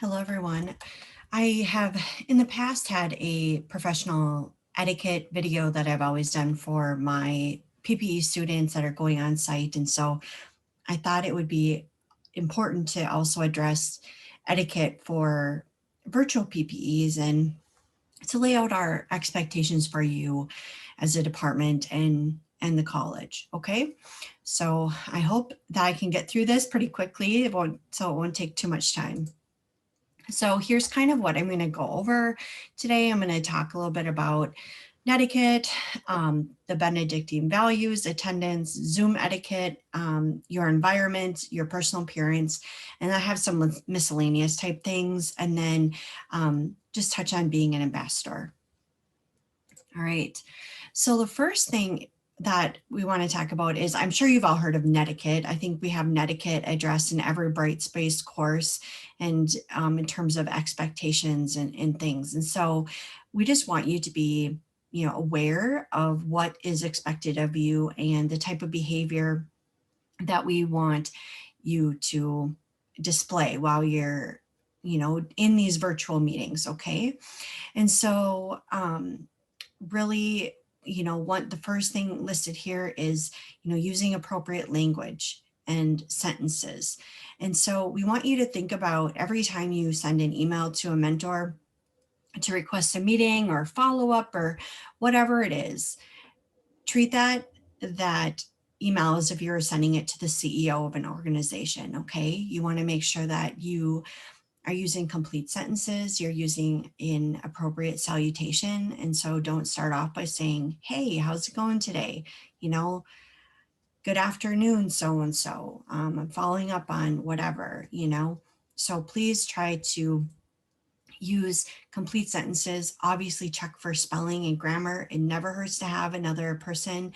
Hello, everyone. I have in the past had a professional etiquette video that I've always done for my PPE students that are going on site. And so I thought it would be important to also address etiquette for virtual PPEs and to lay out our expectations for you as a department and the college. Okay. So I hope that I can get through this pretty quickly. So it won't take too much time. So here's kind of what I'm going to go over today. I'm going to talk a little bit about etiquette, the Benedictine values, attendance, Zoom etiquette, your environment, your personal appearance, and I have some miscellaneous type things, and then just touch on being an ambassador. All right. So the first thing that we want to talk about is, I'm sure you've all heard of netiquette. I think we have netiquette addressed in every Bright Space course and in terms of expectations and things. And so we just want you to be, aware of what is expected of you and the type of behavior that we want you to display while you're, in these virtual meetings. Okay. And so, really, what the first thing listed here is, using appropriate language and sentences. And so we want you to think about every time you send an email to a mentor to request a meeting or follow up or whatever it is, treat that email as if you're sending it to the CEO of an organization. Okay. You want to make sure that you are using complete sentences, you're using in appropriate salutation. And so don't start off by saying, hey, how's it going today? Good afternoon, so and so. I'm following up on whatever. So please try to use complete sentences. Obviously, check for spelling and grammar. It never hurts to have another person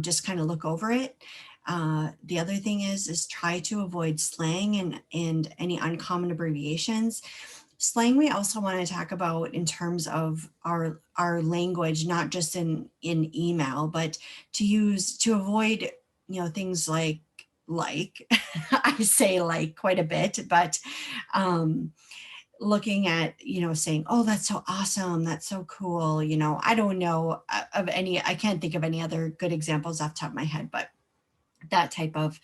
just kind of look over it. The other thing is try to avoid slang and any uncommon abbreviations. Slang we also want to talk about in terms of our language, not just in email, but to avoid things like I say like quite a bit, but um, looking at, saying, oh, that's so awesome. That's so cool. I don't know of any, I can't think of any other good examples off the top of my head, but that type of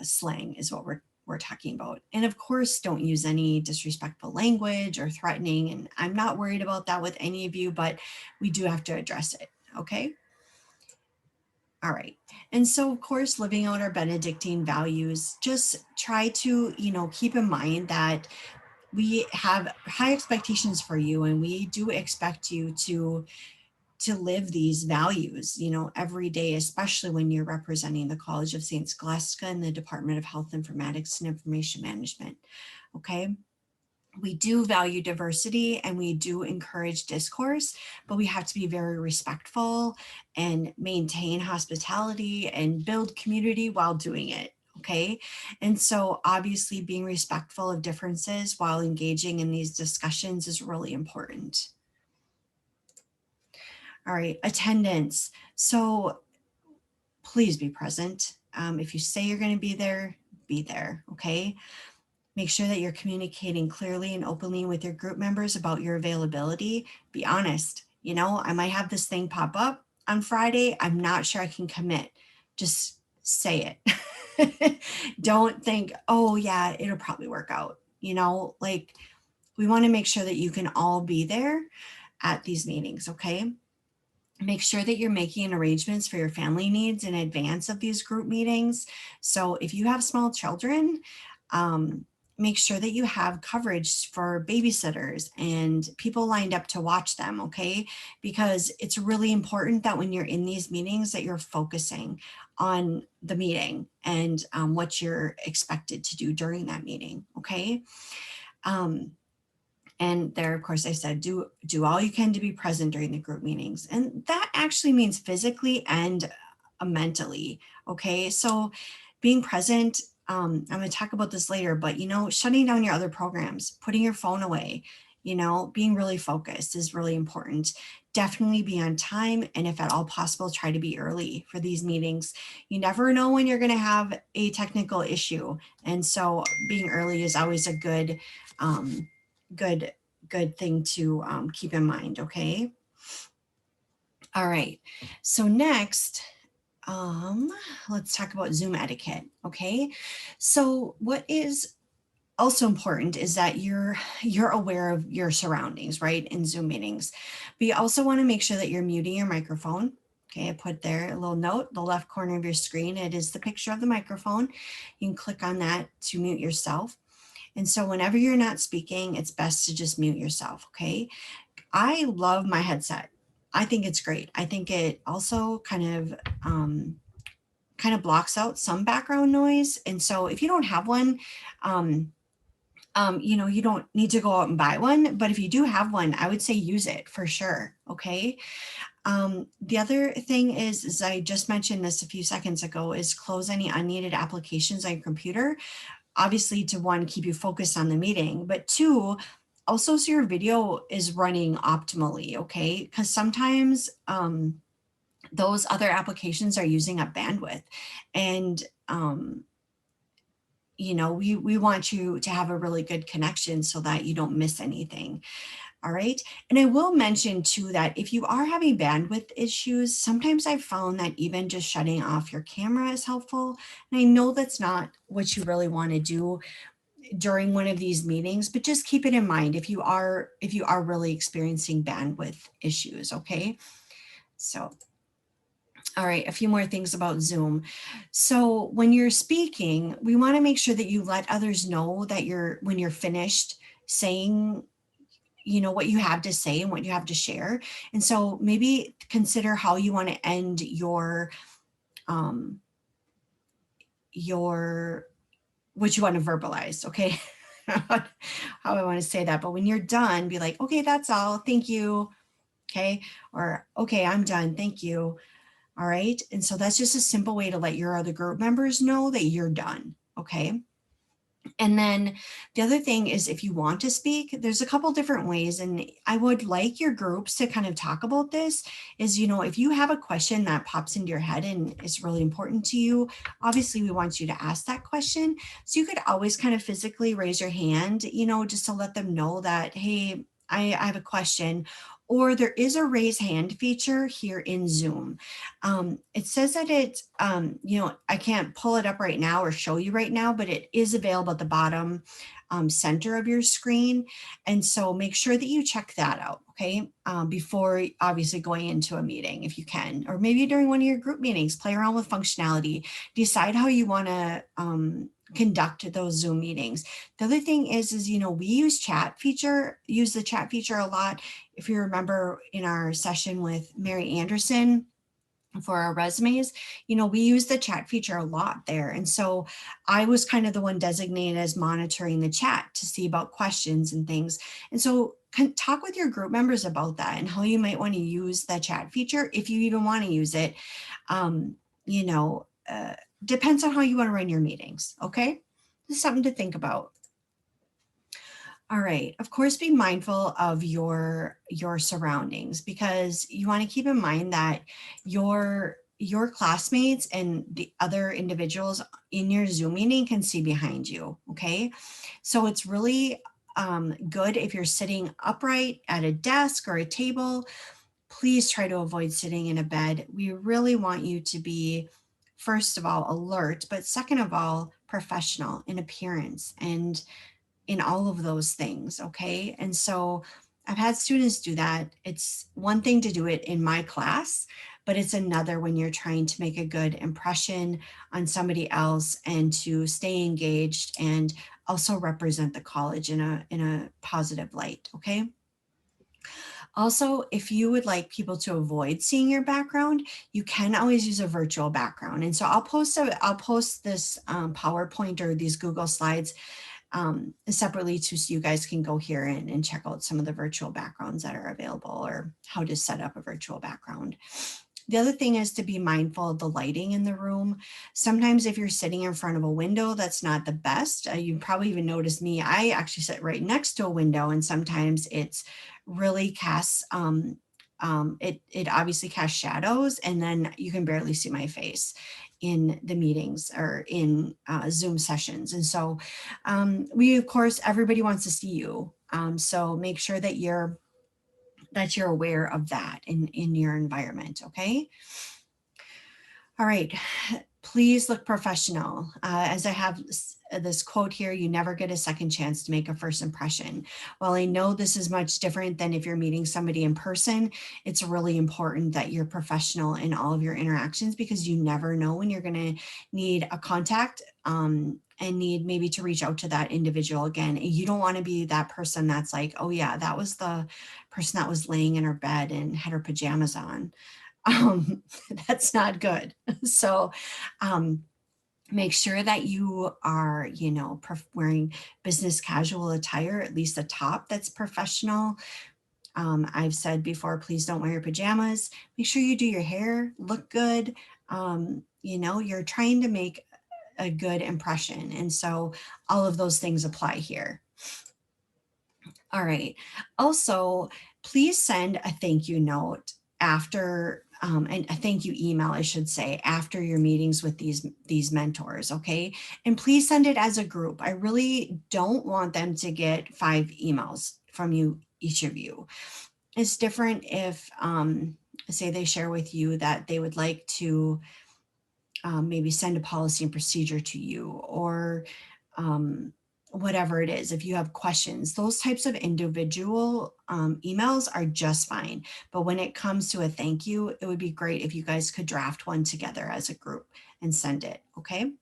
slang is what we're talking about. And of course, don't use any disrespectful language or threatening. And I'm not worried about that with any of you, but we do have to address it. Okay. All right. And so, of course, living out our Benedictine values, just try to, keep in mind that we have high expectations for you and we do expect you to live these values, every day, especially when you're representing the College of St. Scholastica and the Department of Health Informatics and Information Management. Okay. We do value diversity and we do encourage discourse, but we have to be very respectful and maintain hospitality and build community while doing it. Okay. And so obviously being respectful of differences while engaging in these discussions is really important. All right, attendance. So please be present. If you say you're going to be there, okay? Make sure that you're communicating clearly and openly with your group members about your availability. Be honest. I might have this thing pop up on Friday. I'm not sure I can commit. Just say it. Don't think, oh, yeah, it'll probably work out. We want to make sure that you can all be there at these meetings, okay? Make sure that you're making arrangements for your family needs in advance of these group meetings. So if you have small children, make sure that you have coverage for babysitters and people lined up to watch them, okay? Because it's really important that when you're in these meetings that you're focusing on the meeting and what you're expected to do during that meeting, okay? And there, of course, I said, do all you can to be present during the group meetings. And that actually means physically and mentally. Okay. So being present, I'm going to talk about this later, but, shutting down your other programs, putting your phone away, being really focused is really important. definitely be on time, and if at all possible, try to be early for these meetings. You never know when you're going to have a technical issue, and so being early is always a um, good good thing to keep in mind. Okay. All right. So next, um, let's talk about Zoom etiquette. Okay. So what is also important is that you're aware of your surroundings, right, in Zoom meetings. But you also want to make sure that you're muting your microphone. Okay, I put there a little note, the left corner of your screen, it is the picture of the microphone. You can click on that to mute yourself. And so whenever you're not speaking, it's best to just mute yourself. Okay. I love my headset. I think it's great. I think it also kind of blocks out some background noise. And so if you don't have one, um, you don't need to go out and buy one, but if you do have one, I would say use it for sure. Okay. The other thing is I just mentioned this a few seconds ago, is close any unneeded applications on your computer. Obviously, to one, keep you focused on the meeting, but two, also so your video is running optimally. Okay. Because sometimes those other applications are using up bandwidth, and we want you to have a really good connection so that you don't miss anything. All right. And I will mention too that if you are having bandwidth issues, sometimes I've found that even just shutting off your camera is helpful. And I know that's not what you really want to do during one of these meetings, but just keep it in mind if you are really experiencing bandwidth issues. Okay. So all right, a few more things about Zoom. So when you're speaking, we want to make sure that you let others know that when you're finished saying, what you have to say and what you have to share. And so maybe consider how you want to end um, your what you want to verbalize. Okay. How I want to say that. But when you're done, be like, okay, that's all. Thank you. Okay. Or, okay, I'm done. Thank you. All right. And so that's just a simple way to let your other group members know that you're done. Okay. And then the other thing is, if you want to speak, there's a couple different ways. And I would like your groups to kind of talk about this is, if you have a question that pops into your head and is really important to you, obviously we want you to ask that question. So you could always kind of physically raise your hand, just to let them know that, hey, I have a question. Or there is a raise hand feature here in Zoom. It says that I can't pull it up right now or show you right now, but it is available at the bottom center of your screen. And so make sure that you check that out, okay, before obviously going into a meeting if you can, or maybe during one of your group meetings, play around with functionality, decide how you want to conduct those Zoom meetings. The other thing is, we use the chat feature a lot. If you remember in our session with Mary Anderson, for our resumes, we use the chat feature a lot there. And so I was kind of the one designated as monitoring the chat to see about questions and things. And so talk with your group members about that and how you might want to use the chat feature if you even want to use it. Um, you know, uh, Depends on how you want to run your meetings. Okay. Just something to think about. All right. Of course, be mindful of your surroundings, because you want to keep in mind that your classmates and the other individuals in your Zoom meeting can see behind you. Okay. So it's really good if you're sitting upright at a desk or a table. Please try to avoid sitting in a bed. We really want you to be, first of all, alert, but second of all, professional in appearance and in all of those things. Okay. And so I've had students do that. It's one thing to do it in my class, but it's another when you're trying to make a good impression on somebody else and to stay engaged and also represent the college in a positive light. Okay. Also, if you would like people to avoid seeing your background, you can always use a virtual background. And so I'll post this PowerPoint or these Google Slides separately too, so you guys can go here and check out some of the virtual backgrounds that are available or how to set up a virtual background. The other thing is to be mindful of the lighting in the room. Sometimes if you're sitting in front of a window, that's not the best. You probably even noticed me, I actually sit right next to a window, and sometimes it's really casts it obviously casts shadows, and then you can barely see my face in the meetings or in Zoom sessions. And so we, of course, everybody wants to see you. So make sure that you're aware of that in your environment. Okay. All right. Please look professional. As I have this quote here, you never get a second chance to make a first impression. While I know this is much different than if you're meeting somebody in person, it's really important that you're professional in all of your interactions, because you never know when you're going to need a contact and need maybe to reach out to that individual again. And you don't want to be that person that's like, oh yeah, that was the person that was laying in her bed and had her pajamas on. um, that's not good. So make sure that you are, wearing business casual attire, at least a top that's professional. I've said before, please don't wear your pajamas. Make sure you do your hair, look good. You're trying to make a good impression. And so all of those things apply here. All right. Also, please send a thank you note after, and a thank you email, I should say, after your meetings with these mentors. Okay. And please send it as a group. I really don't want them to get 5 emails from you, each of you. It's different if, say they share with you that they would like to maybe send a policy and procedure to you, or whatever it is. If you have questions, those types of individual emails are just fine. But when it comes to a thank you, it would be great if you guys could draft one together as a group and send it. Okay.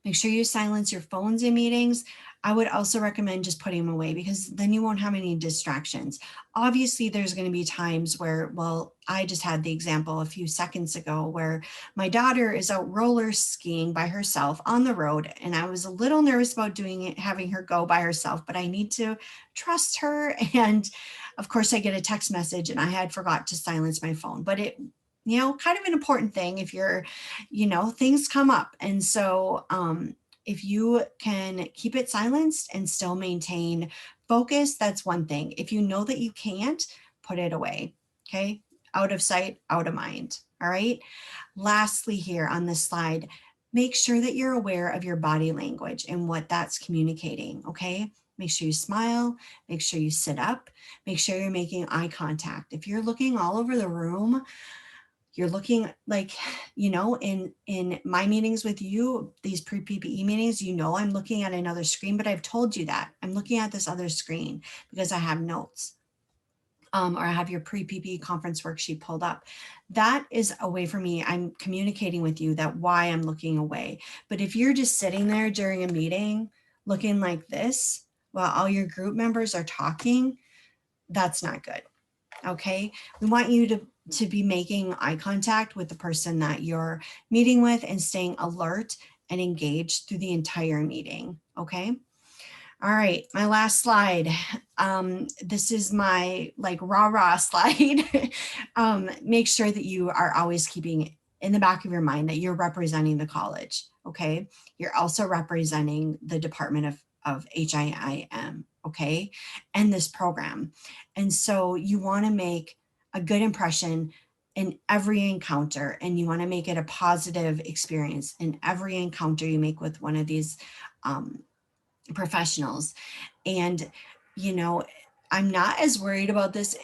Make sure you silence your phones in meetings. I would also recommend just putting them away, because then you won't have any distractions. Obviously, there's going to be times where, well, I just had the example a few seconds ago where my daughter is out roller skiing by herself on the road, and I was a little nervous about doing it, having her go by herself, but I need to trust her. And of course, I get a text message, and I had forgot to silence my phone, but it, kind of an important thing if you're, things come up. And so if you can keep it silenced and still maintain focus, that's one thing. If you know that you can't, put it away. Okay. Out of sight, out of mind. All right. Lastly, here on this slide, make sure that you're aware of your body language and what that's communicating. Okay. Make sure you smile, make sure you sit up, make sure you're making eye contact. If you're looking all over the room, you're looking like, in my meetings with you, these pre-PPE meetings, I'm looking at another screen, but I've told you that I'm looking at this other screen because I have notes, or I have your pre-PPE conference worksheet pulled up. That is a way for me. I'm communicating with you that why I'm looking away. But if you're just sitting there during a meeting looking like this while all your group members are talking, that's not good. Okay. We want you to be making eye contact with the person that you're meeting with and staying alert and engaged through the entire meeting. Okay. All right. My last slide. This is my like rah-rah slide. Make sure that you are always keeping in the back of your mind that you're representing the college. Okay. You're also representing the Department of HIIM. Okay. And this program. And so you want to make a good impression in every encounter, and you want to make it a positive experience in every encounter you make with one of these professionals. And, I'm not as worried about this,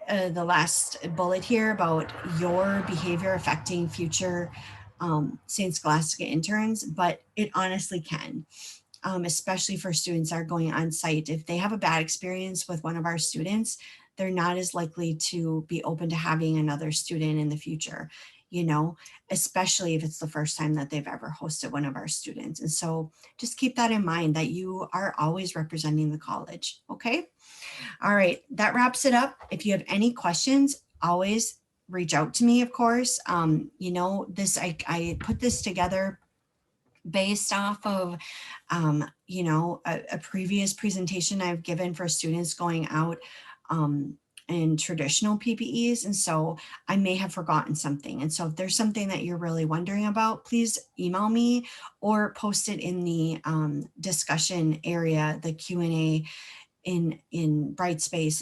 the last bullet here about your behavior affecting future St. Scholastica interns, but it honestly can. Especially for students that are going on site. If they have a bad experience with one of our students, they're not as likely to be open to having another student in the future, especially if it's the first time that they've ever hosted one of our students. And so just keep that in mind that you are always representing the college. Okay. All right. That wraps it up. If you have any questions, always reach out to me, of course. I put this together based off of, a previous presentation I've given for students going out in traditional PPEs. And so I may have forgotten something. And so if there's something that you're really wondering about, please email me or post it in the discussion area, the Q&A in Brightspace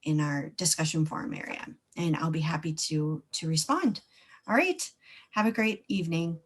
in our discussion forum area, and I'll be happy to respond. All right. Have a great evening.